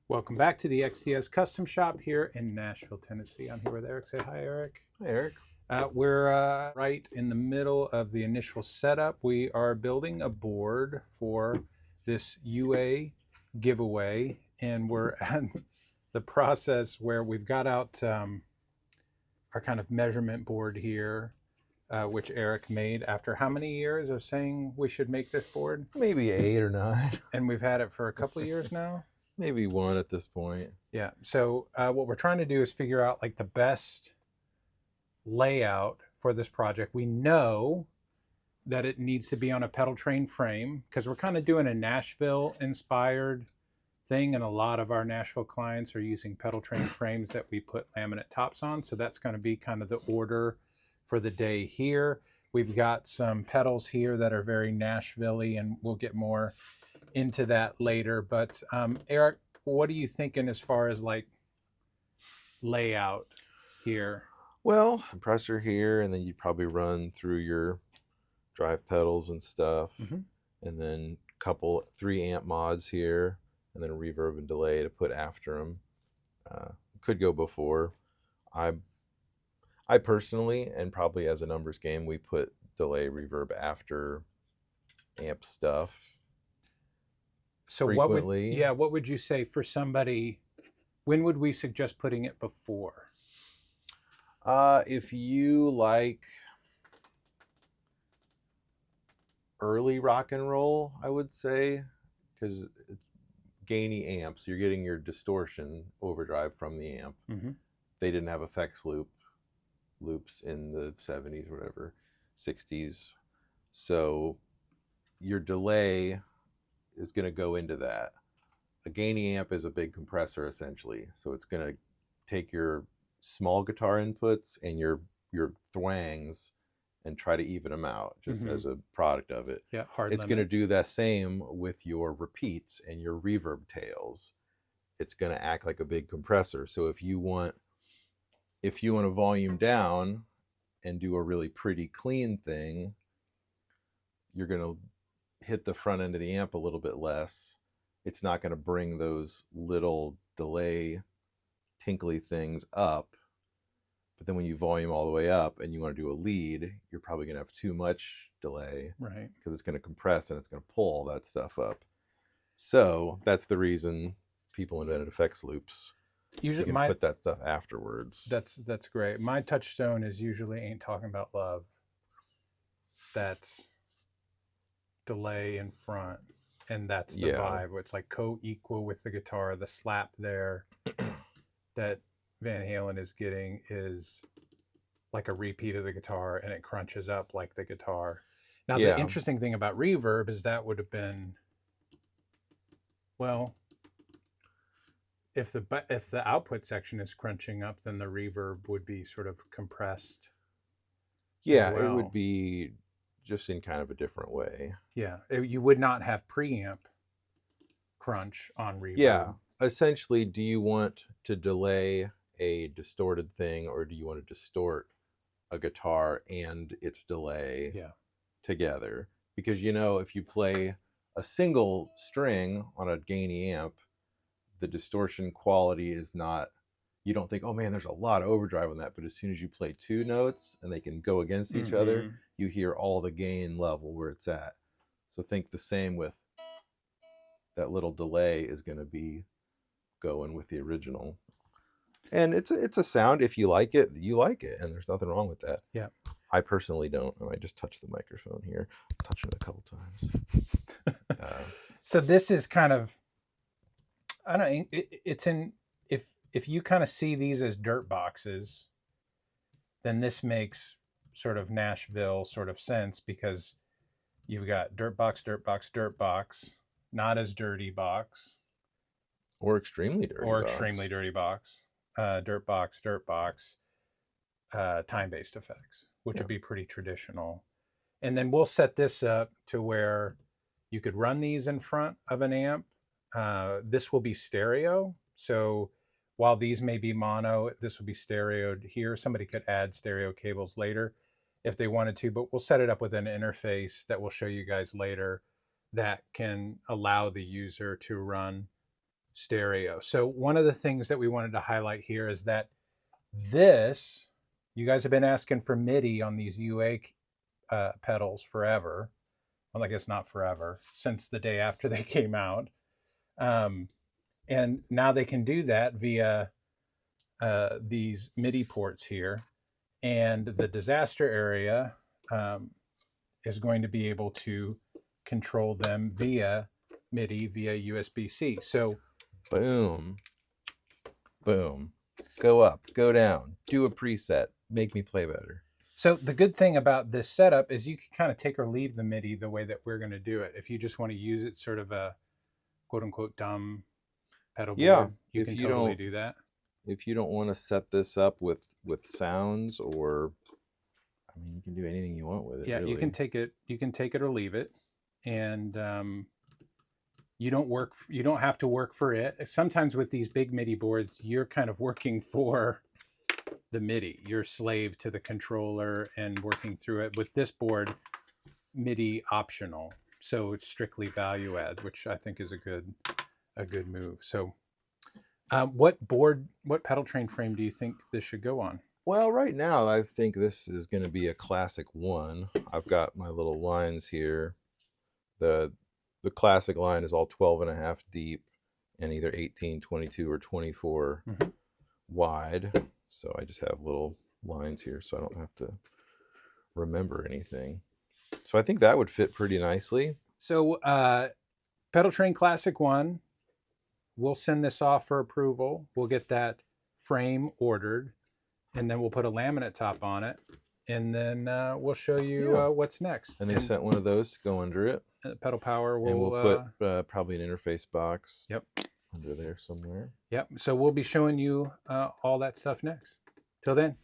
Welcome back to the XTS Custom Shop here in Nashville, Tennessee. I'm here with Eric. Say hi, Eric. Hi, Eric. We're right in the middle of the initial setup. We are building a board for this UA giveaway, and we're at the process where we've got out our kind of measurement board here, which Eric made after how many years of saying we should make this board? Maybe 8 or 9. And we've had it for a couple of years now. Maybe 1 at this point. Yeah. So what we're trying to do is figure out like the best layout for this project. We know that it needs to be on a pedal train frame because we're kind of doing a Nashville-inspired thing, and a lot of our Nashville clients are using pedal train frames that we put laminate tops on. So that's going to be kind of the order for the day here. We've got some pedals here that are very Nashville-y, and we'll get more into that later. But Eric, what are you thinking as far as like layout here? Well, compressor here, and then you'd probably run through your drive pedals and stuff, and then 3 amp mods here, and then a reverb and delay to put after them. Could go before. I personally, and probably as a numbers game, we put delay reverb after amp stuff. So frequently. what would you say for somebody, when would we suggest putting it before? If you like early rock and roll, I would say, because it's gainy amps, you're getting your distortion overdrive from the amp. They didn't have effects loops in the 70s, whatever, 60s. So your delay is going to go into that. A gainy amp is a big compressor essentially, so it's going to take your small guitar inputs and your thwangs and try to even them out just as a product of it. Yeah, hard it's going to do that same with your repeats and your reverb tails. It's going to act like a big compressor. So if you want to volume down and do a really pretty clean thing, you're going to hit the front end of the amp a little bit less. It's not going to bring those little delay tinkly things up. But then when you volume all the way up and you want to do a lead, you're probably going to have too much delay, right? Because it's going to compress and it's going to pull all that stuff up. So that's the reason people invented effects loops. Usually you can put that stuff afterwards. That's great. My touchstone is usually Ain't Talking About Love. That's delay in front, and that's the vibe. It's like co-equal with the guitar. The slap there that Van Halen is getting is like a repeat of the guitar, and it crunches up like the guitar. Now the interesting thing about reverb is that would have been, well, if the output section is crunching up, then the reverb would be sort of compressed. Yeah, it would be just in kind of a different way. Yeah, you would not have preamp crunch on reverb. Yeah, essentially, do you want to delay a distorted thing, or do you want to distort a guitar and its delay together? Because if you play a single string on a gainy amp, the distortion quality is not, you don't think, oh man, there's a lot of overdrive on that. But as soon as you play 2 notes and they can go against each other, you hear all the gain level where it's at. So think the same with that little delay is going to be going with the original. And it's a sound. If you like it, you like it. And there's nothing wrong with that. Yeah. I personally don't. I just touched the microphone here. Touched it a couple times. So this is kind of, I don't know, it's in, if you kind of see these as dirt boxes, then this makes sort of Nashville sort of sense, because you've got dirt box, dirt box, dirt box, not as dirty box. Or extremely dirty box. Extremely dirty box. Dirt box, dirt box, time-based effects, which would be pretty traditional. And then we'll set this up to where you could run these in front of an amp. This will be stereo. So while these may be mono, this will be stereoed here. Somebody could add stereo cables later if they wanted to, but we'll set it up with an interface that we'll show you guys later that can allow the user to run stereo. So one of the things that we wanted to highlight here is that this, you guys have been asking for MIDI on these UA pedals forever. Well, I guess not forever, since the day after they came out. And now they can do that via these MIDI ports here. And the disaster area is going to be able to control them via MIDI, via USB-C. So boom, boom, go up, go down, do a preset, make me play better. So the good thing about this setup is you can kind of take or leave the MIDI the way that we're going to do it. If you just want to use it sort of a quote unquote dumb pedal board, you can totally do that. If you don't want to set this up with sounds, or I mean, you can do anything you want with it. Yeah, really. you can take it or leave it, and you don't have to work for it. Sometimes with these big MIDI boards, you're kind of working for the MIDI. You're slave to the controller and working through it. With this board, MIDI optional, so it's strictly value add, which I think is a good move. So what pedal train frame do you think this should go on? Well, right now I think this is going to be a classic one. I've got my little lines here. The classic line is all 12.5 deep and either 18, 22, or 24 wide. So I just have little lines here so I don't have to remember anything. So I think that would fit pretty nicely. So Pedal Train Classic 1, we'll send this off for approval. We'll get that frame ordered, and then we'll put a laminate top on it, and then we'll show you what's next. And they sent one of those to go under it. Pedal Power will... And we'll put probably an interface box under there somewhere. Yep. So we'll be showing you all that stuff next. Till then.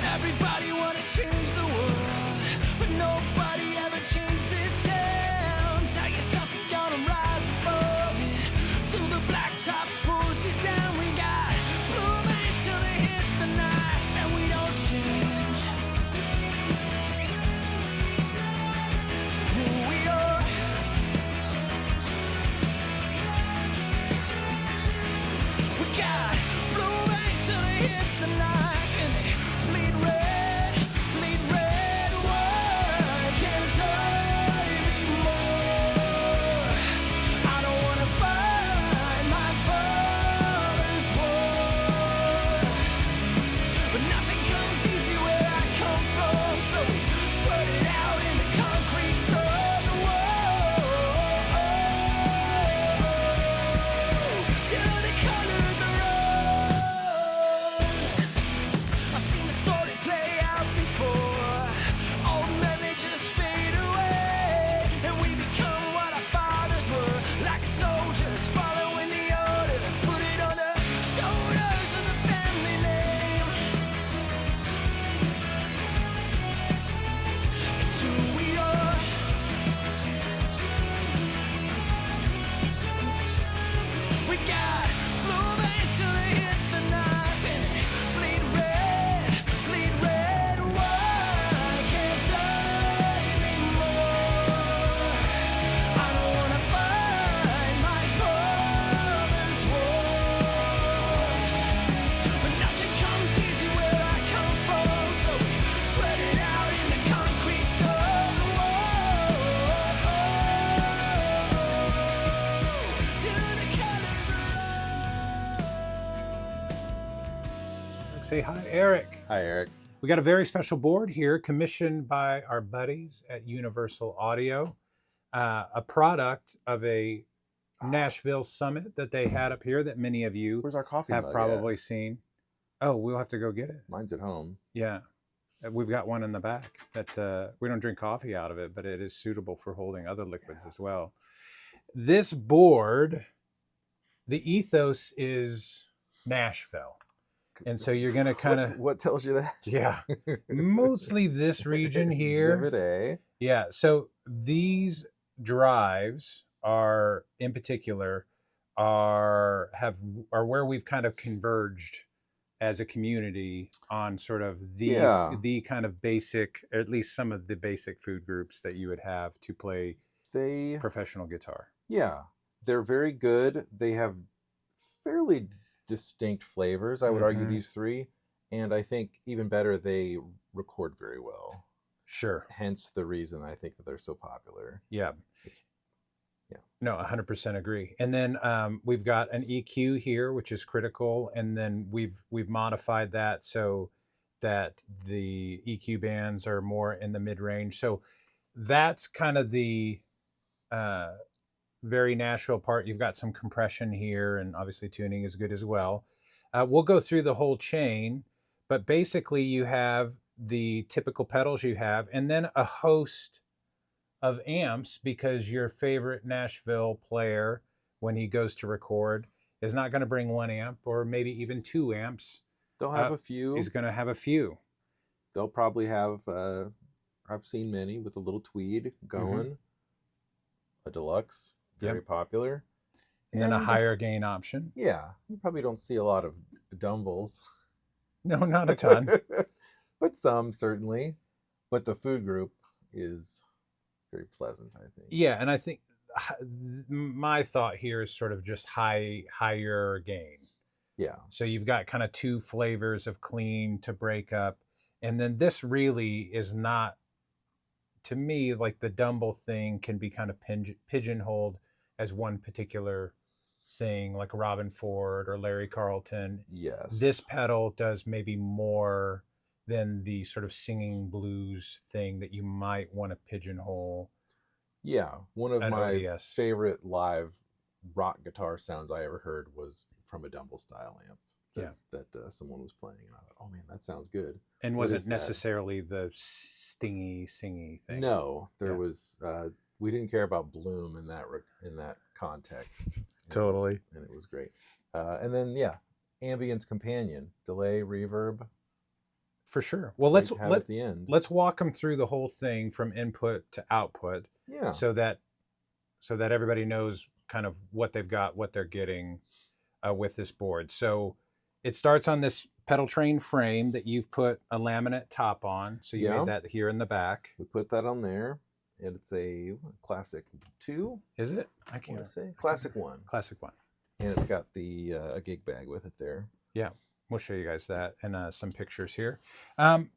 Everybody wanna change the world, but nobody ever changed this town. Tell yourself you're gonna rise above it, till the blacktop pulls you down. We got blue veins till they hit the knife, and we don't change who we are. We got blue veins till they hit the knife, and they bleed red, why can't I be more? I don't wanna fight my father's wars, but nothing comes easy where I come from, so we sweat it out in the concrete sun. Till the colors are on. I've seen the story play out before. Old men, they just fade away, and we become what our fathers were, like soldiers following the orders. Put it on the shoulders of the family name. It's who we are. We got blue veins till they hit the knife, and they bleed red, why can't I be more? I don't wanna fight my father's wars, but nothing comes easy where I come from, so we sweat it out in the concrete sun. Till the colors are Say hi, Eric. Hi, Eric. We got a very special board here commissioned by our buddies at Universal Audio, a product of a Nashville summit that they had up here that many of you Where's our coffee have mug probably seen. Oh, we'll have to go get it. Mine's at home. Yeah. We've got one in the back that we don't drink coffee out of it, but it is suitable for holding other liquids as well. This board, the ethos is Nashville. And so you're going to kind of... What tells you that? Yeah. Mostly this region here. Exhibit A. Yeah. So these drives are, in particular, are where we've kind of converged as a community on sort of Yeah. the kind of basic, or at least some of the basic food groups that you would have to play They, professional guitar. yeah, they're very good. They have fairly distinct flavors, I would argue, these three. And I think even better, they record very well. Sure. Hence the reason I think that they're so popular. Yeah. Yeah. No, 100% agree. And then we've got an EQ here, which is critical. And then we've modified that so that the EQ bands are more in the mid range. So that's kind of the very Nashville part. You've got some compression here, and obviously tuning is good as well. We'll go through the whole chain, but basically you have the typical pedals you have, and then a host of amps, because your favorite Nashville player, when he goes to record, is not going to bring 1 amp or maybe even 2 amps. They'll have a few. He's going to have a few. They'll probably have, I've seen many with a little tweed going, a deluxe, very popular. And then a higher gain option. Yeah, you probably don't see a lot of Dumbles. No, not a ton. But some, certainly. But the food group is very pleasant, I think. Yeah, and I think my thought here is sort of just higher gain. Yeah. So you've got kind of 2 flavors of clean to break up. And then this really is not, to me, like the Dumble thing can be kind of pigeonholed as one particular thing, like Robin Ford or Larry Carlton. Yes. This pedal does maybe more than the sort of singing blues thing that you might want to pigeonhole. Yeah. One of my ODS. favorite live rock guitar sounds I ever heard was from a Dumble style amp that someone was playing. And I thought, oh man, that sounds good. And was it necessarily the stingy, singy thing? No, there was, we didn't care about bloom in that context. Totally. And it was great. And then, ambience companion, delay, reverb. For sure. Well, let's at the end. Let's walk them through the whole thing from input to output. Yeah. So that everybody knows kind of what they've got, what they're getting with this board. So it starts on this pedal train frame that you've put a laminate top on. So you made that here in the back. We put that on there, and it's a classic 2. Is it? I can't say classic 1. Classic 1. And it's got the a gig bag with it there. Yeah. We'll show you guys that and some pictures here. And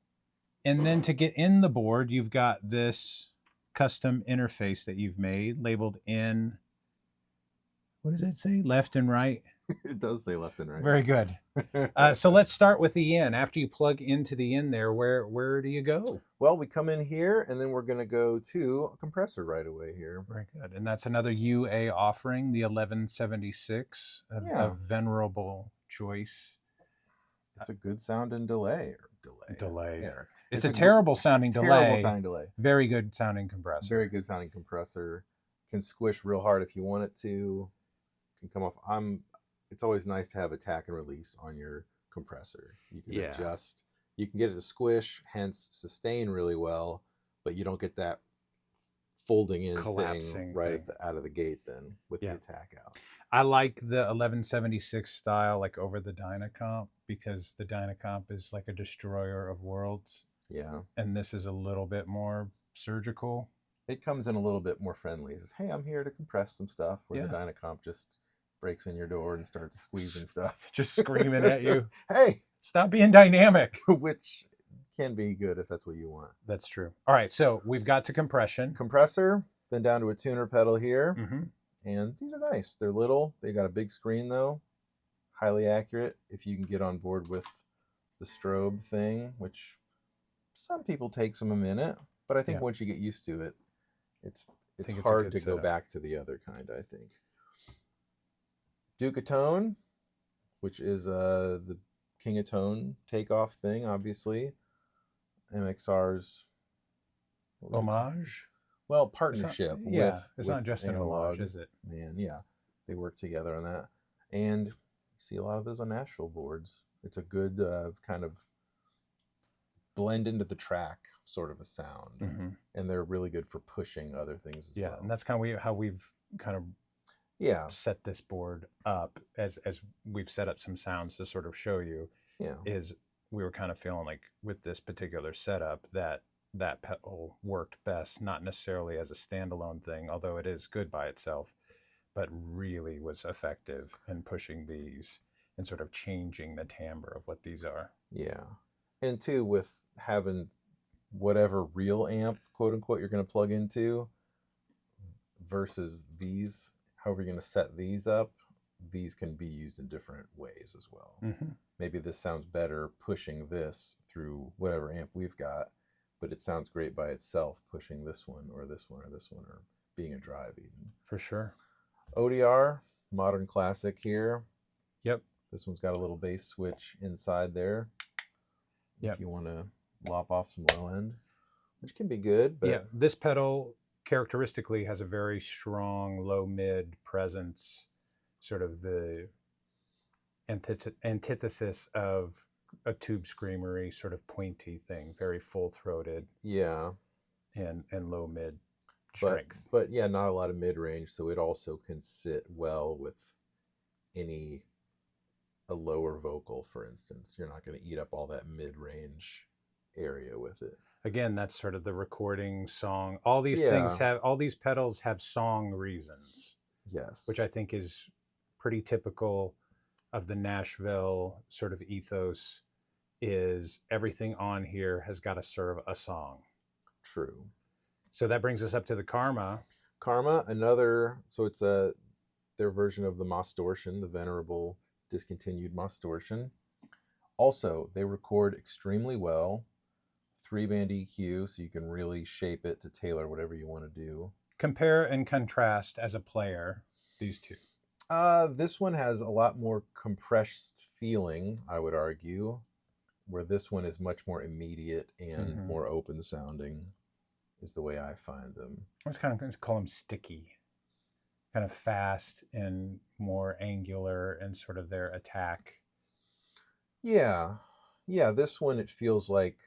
then to get in the board, you've got this custom interface that you've made labeled in, what does it say? Left and right? It does say left and right. Very good. So let's start with the in. After you plug into the in there, where do you go? Well, we come in here, and then we're going to go to a compressor right away here. Very good. And that's another UA offering, the 1176, a venerable choice. It's a good sounding delay. Delay. Yeah. It's a terrible sounding delay. Terrible sounding delay. Very good sounding compressor. Very good sounding compressor. Can squish real hard if you want it to. Can come off. It's always nice to have attack and release on your compressor. You can adjust. You can get it to squish, hence sustain really well, but you don't get that folding in thing right out of the gate then with the attack out. I like the 1176 style, like over the Dynacomp, because the Dynacomp is like a destroyer of worlds. Yeah. And this is a little bit more surgical. It comes in a little bit more friendly. It says, hey, I'm here to compress some stuff, where the Dynacomp just breaks in your door and starts squeezing stuff. Just screaming at you. Hey! Stop being dynamic. Which can be good if that's what you want. That's true. All right, so we've got to compression. Compressor, then down to a tuner pedal here. Mm-hmm. And these are nice. They're little. They got a big screen, though. Highly accurate if you can get on board with the strobe thing, which some people takes them a minute. But I think once you get used to it, it's hard to go back to the other kind, I think. Duke of Tone, which is the King of Tone takeoff thing, obviously. MXR's homage. Well, partnership it's not just Analog, an homage, is it? Man, they work together on that, and you see a lot of those on Nashville boards. It's a good kind of blend into the track sort of a sound, and they're really good for pushing other things as well. And that's kind of how we've kind of set this board up as we've set up some sounds to sort of show you. Yeah. is we were kind of feeling like with this particular setup that pedal worked best, not necessarily as a standalone thing, although it is good by itself, but really was effective in pushing these and sort of changing the timbre of what these are. Yeah. And two, with having whatever real amp, quote unquote, you're going to plug into versus these, however you're going to set these up, these can be used in different ways as well. Mm-hmm. Maybe this sounds better pushing this through whatever amp we've got, but it sounds great by itself pushing this one or this one or this one, or being a drive even. For sure. ODR, modern classic here. Yep. This one's got a little bass switch inside there. Yep. If you want to lop off some low end, which can be good. But yeah, this pedal characteristically has a very strong low mid presence, sort of the antithesis of a tube screamery sort of pointy thing, very full throated. Yeah. And low mid strength. But yeah, not a lot of mid range, so it also can sit well with a lower vocal, for instance. You're not going to eat up all that mid range area with it. Again, that's sort of the recording song. All these things have, all these pedals have song reasons. Yes. Which I think is pretty typical of the Nashville sort of ethos, is everything on here has got to serve a song. True. So that brings us up to the Karma. Karma, so it's their version of the Mostortion, the venerable discontinued Mostortion. Also, they record extremely well. 3-band EQ, so you can really shape it to tailor whatever you want to do. Compare and contrast as a player these two. This one has a lot more compressed feeling, I would argue, where this one is much more immediate and more open sounding, is the way I find them. I was kind of going to call them sticky, kind of fast and more angular and sort of their attack. Yeah. This one, it feels like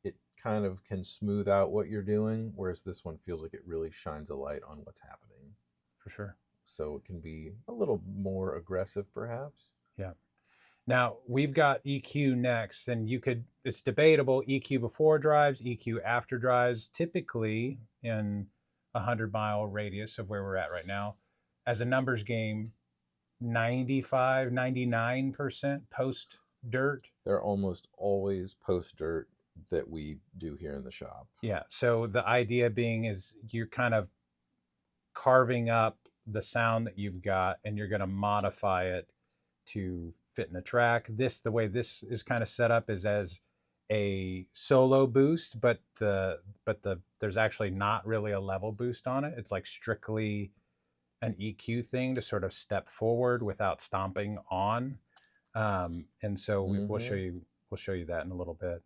it kind of can smooth out what you're doing, whereas this one feels like it really shines a light on what's happening. For sure. So it can be a little more aggressive, perhaps. Yeah. Now, we've got EQ next, and it's debatable, EQ before drives, EQ after drives, typically in a 100-mile radius of where we're at right now. As a numbers game, 95, 99% post-dirt. They're almost always post-dirt that we do here in the shop. Yeah, so the idea being is you're kind of carving up the sound that you've got, and you're going to modify it to fit in a track. The way this is kind of set up is as a solo boost, but there's actually not really a level boost on it. It's like strictly an EQ thing to sort of step forward without stomping on. And so we'll show you that in a little bit.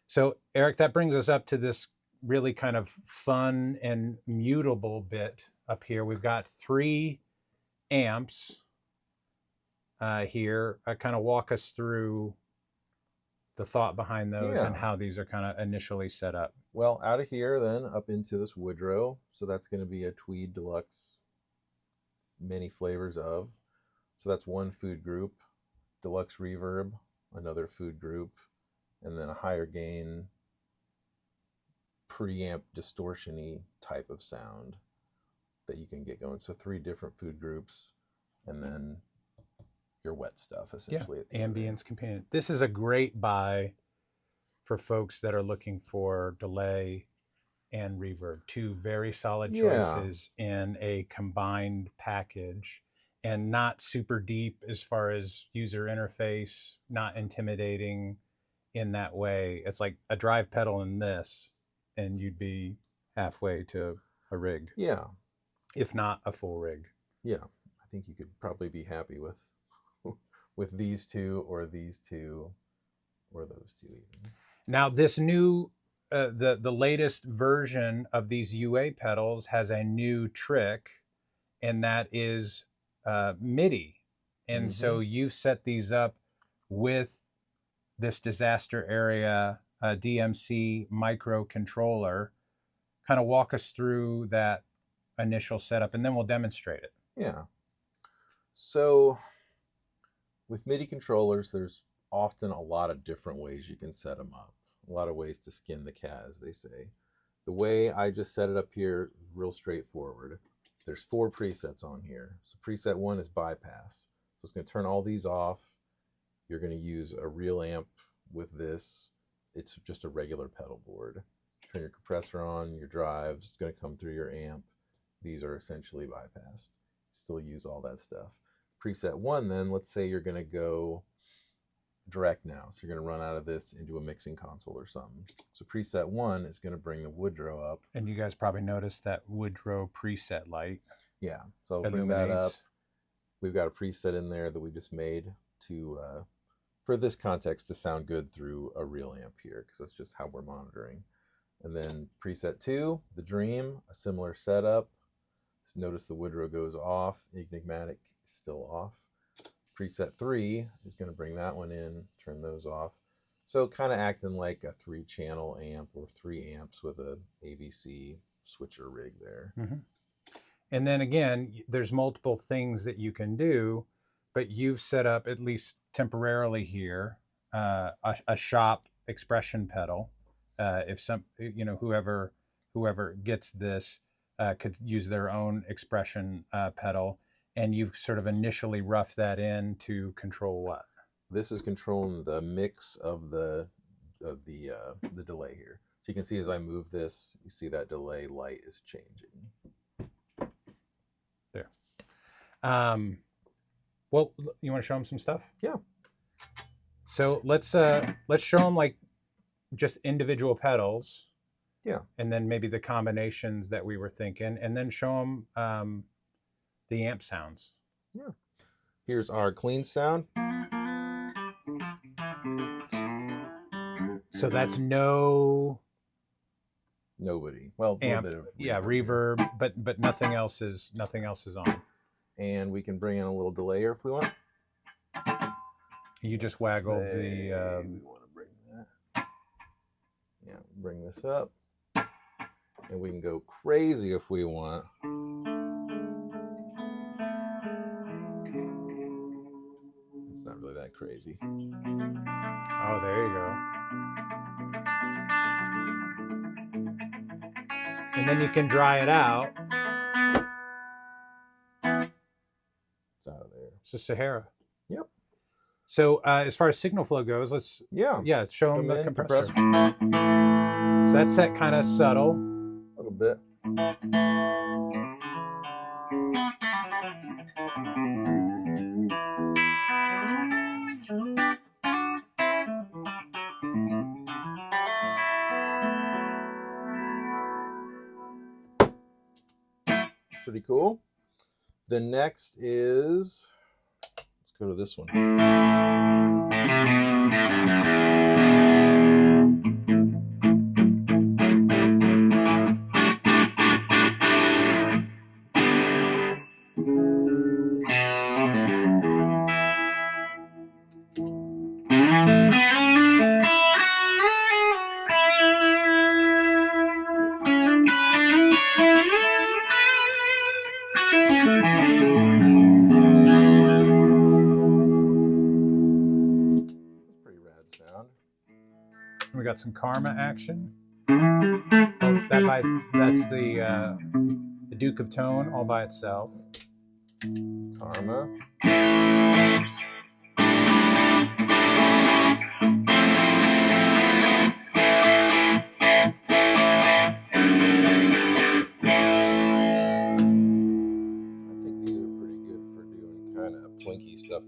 So Eric, that brings us up to this really kind of fun and mutable bit up here. We've got 3 amps here. Kind of walk us through the thought behind those and how these are kind of initially set up. Well, out of here then up into this Woodrow. So that's going to be a Tweed Deluxe, many flavors of. So that's one food group. Deluxe Reverb, another food group, and then a higher gain preamp distortion-y type of sound that you can get going. So 3 different food groups, and then your wet stuff, essentially. Yeah, ambience companion. This is a great buy for folks that are looking for delay and reverb. 2 very solid choices in a combined package, and not super deep as far as user interface, not intimidating in that way. It's like a drive pedal in this, and you'd be halfway to a rig. Yeah. If not a full rig. Yeah. I think you could probably be happy with these 2 or these 2 or those 2 even. Now this new, the latest version of these UA pedals has a new trick, and that is MIDI. And so you've set these up with this disaster area DMC microcontroller. Kind of walk us through that initial setup, and then we'll demonstrate it. Yeah. So with MIDI controllers, there's often a lot of different ways you can set them up. A lot of ways to skin the cat, as they say. The way I just set it up here, real straightforward. There's 4 presets on here. So preset 1 is bypass. So it's going to turn all these off. You're going to use a real amp with this. It's just a regular pedal board. Turn your compressor on, your drives, it's going to come through your amp. These are essentially bypassed. Still use all that stuff. Preset 1 then, let's say you're going to go direct now. So you're going to run out of this into a mixing console or something. So preset 1 is going to bring the Woodrow up. And you guys probably noticed that Woodrow preset light. Yeah, so I'll bring that up. We've got a preset in there that we just made to, for this context, to sound good through a real amp here, because that's just how we're monitoring. And then preset 2, the Dream, a similar setup. So notice the Woodrow goes off, Enigmatic is still off. Preset 3 is going to bring that one in, turn those off. So kind of acting like a 3-channel amp or 3 amps with a AVC switcher rig there. Mm-hmm. And then again, there's multiple things that you can do, but you've set up, at least temporarily here, a shop expression pedal. If some, you know, whoever gets this could use their own expression pedal. And you've sort of initially roughed that in to control what? This is controlling the mix of the delay here. So you can see as I move this, you see that delay light is changing. There. Well, you want to show them some stuff? Yeah. So let's show them like just individual pedals. Yeah. And then maybe the combinations that we were thinking, and then show them the amp sounds. Yeah. Here's our clean sound. So that's no nobody. Well, a amp, little bit of yeah, reverb, but nothing else is on. And we can bring in a little delayer if we want. You just waggled the. We want to bring that. Yeah, bring this up, and we can go crazy if we want. It's not really that crazy. Oh, there you go. And then you can dry it out. It's out of there. It's a Sahara. Yep. So as far as signal flow goes, let's show them the compressor. So that's set kind of subtle. A little bit. Pretty cool. The next is, let's go to this one. We got some Karma action. Oh, that's the Duke of Tone all by itself. Karma. Plinky stuff.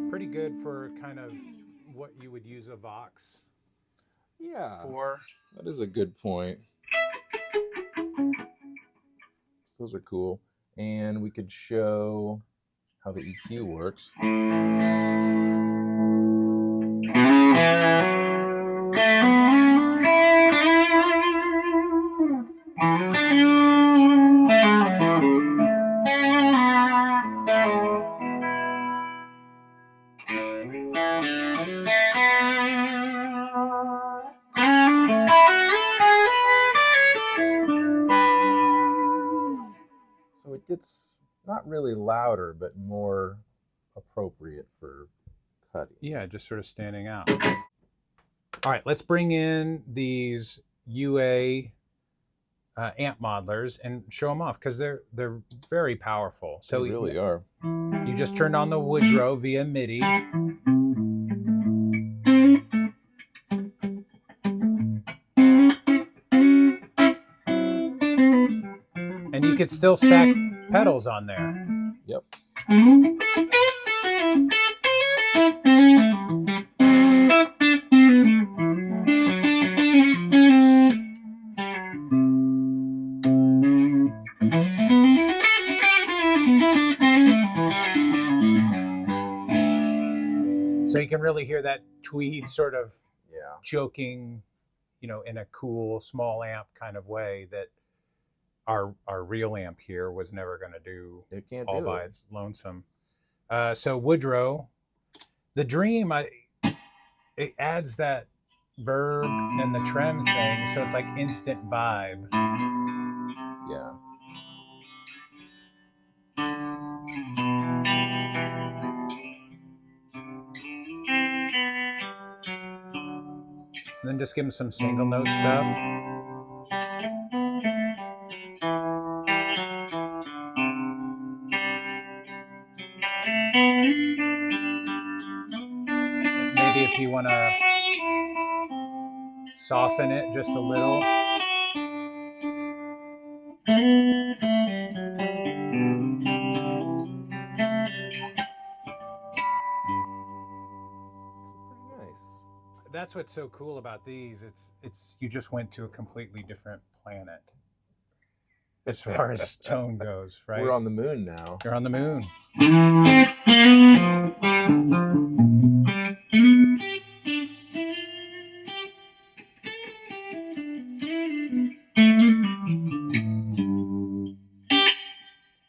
Pretty good for kind of what you would use a Vox. Yeah, for. That is a good point. Those are cool. And we could show how the EQ works. it's not really louder, but more appropriate for cutting. Yeah, just sort of standing out. All right, let's bring in these UA amp modelers and show them off because they're very powerful. So They really are. You just turned on the Woodrow via MIDI. And you could still stack pedals on there. Yep. So you can really hear that tweed sort of Yeah. choking, you know, in a cool small amp kind of way that our real amp here was never going to do It can't all do by it. its lonesome. So Woodrow, the Dream, it adds that verb and the trem thing, so it's like instant vibe. Yeah. And then just give them some single note stuff. Maybe if you want to soften it just a little. Nice. That's what's so cool about these. It's you just went to a completely different planet as far as tone goes, right? We're on the moon now. You're on the moon.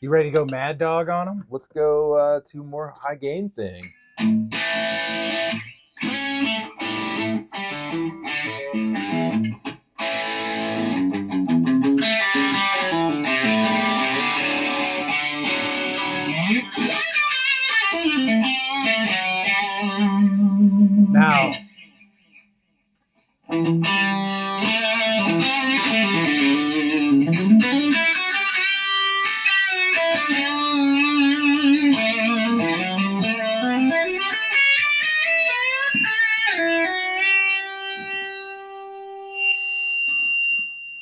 You ready to go Mad Dog on them? Let's go to more high gain thing. Now,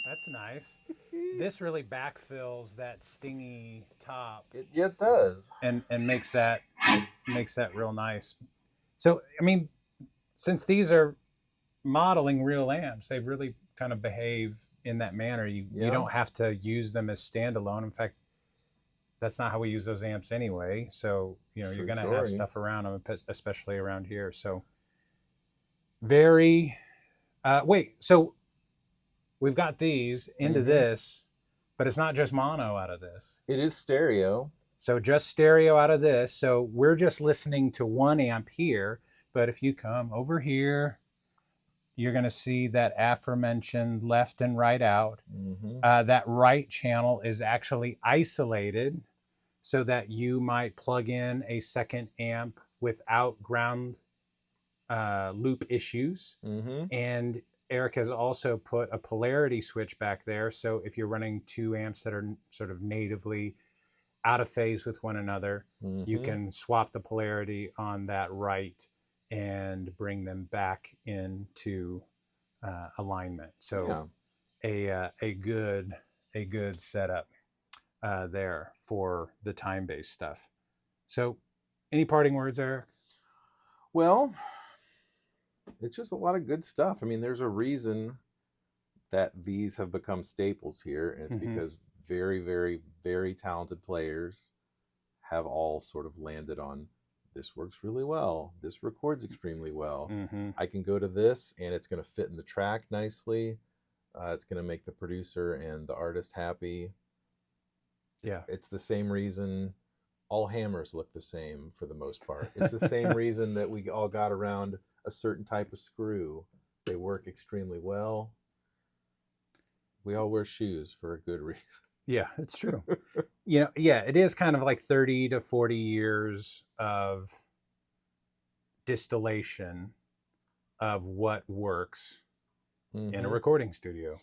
that's nice. This really backfills that stingy top. It does. And makes that real nice. So, I mean, since these are modeling real amps, they really kind of behave in that manner. You don't have to use them as standalone. In fact, that's not how we use those amps anyway. So, you know, you're going to have stuff around them, especially around here. So, very, so we've got these into this, but it's not just mono out of this. It is stereo. So just stereo out of this. So we're just listening to one amp here, but if you come over here, you're going to see that aforementioned left and right out. That right channel is actually isolated so that you might plug in a second amp without ground loop issues. And Eric has also put a polarity switch back there. So if you're running two amps that are sort of natively out of phase with one another, you can swap the polarity on that right and bring them back into alignment. So a good setup there for the time-based stuff. So any parting words, Eric? Well, it's just a lot of good stuff. I mean, there's a reason that these have become staples here, and it's because very, very, very talented players have all sort of landed on, this works really well, this records extremely well. I can go to this and it's going to fit in the track nicely. It's going to make the producer and the artist happy. It's the same reason all hammers look the same for the most part. It's the same reason that we all got around a certain type of screw. They work extremely well. We all wear shoes for a good reason. Yeah, it's true. You know, yeah, it is kind of like 30 to 40 years of distillation of what works in a recording studio.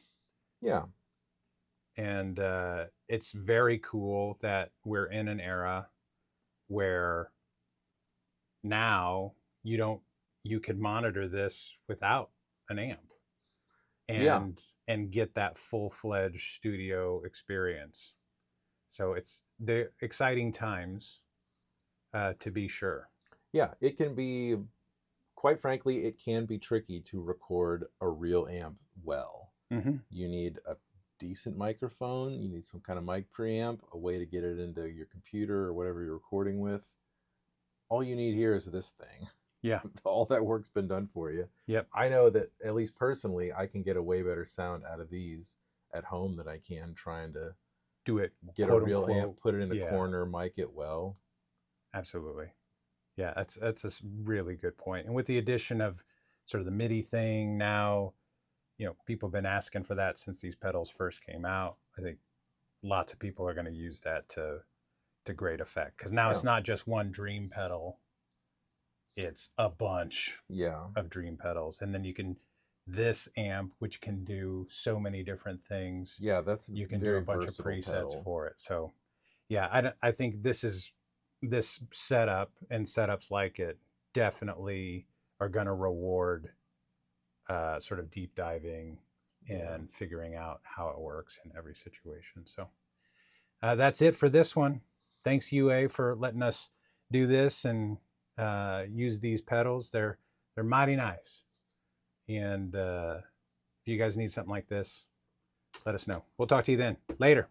Yeah. And it's very cool that we're in an era where now you could monitor this without an amp and get that full-fledged studio experience. So it's the exciting times, to be sure. Yeah, it can be, quite frankly, it can be tricky to record a real amp well. Mm-hmm. You need a decent microphone, you need some kind of mic preamp, a way to get it into your computer or whatever you're recording with. All you need here is this thing. Yeah. All that work's been done for you. Yep. I know that, at least personally, I can get a way better sound out of these at home than I can trying to do it, get a real amp, put it in a corner, mic it well. Absolutely. Yeah, that's a really good point. And with the addition of sort of the MIDI thing now, you know, people have been asking for that since these pedals first came out. I think lots of people are going to use that to great effect, because now it's not just one Dream pedal, it's a bunch of Dream pedals. And then this amp, which can do so many different things, you can do a bunch of presets for it. So yeah, I think this setup and setups like it definitely are going to reward sort of deep diving and figuring out how it works in every situation. So that's it for this one. Thanks, UA, for letting us do this and use these pedals. They're mighty nice. And if you guys need something like this, let us know. We'll talk to you then. Later.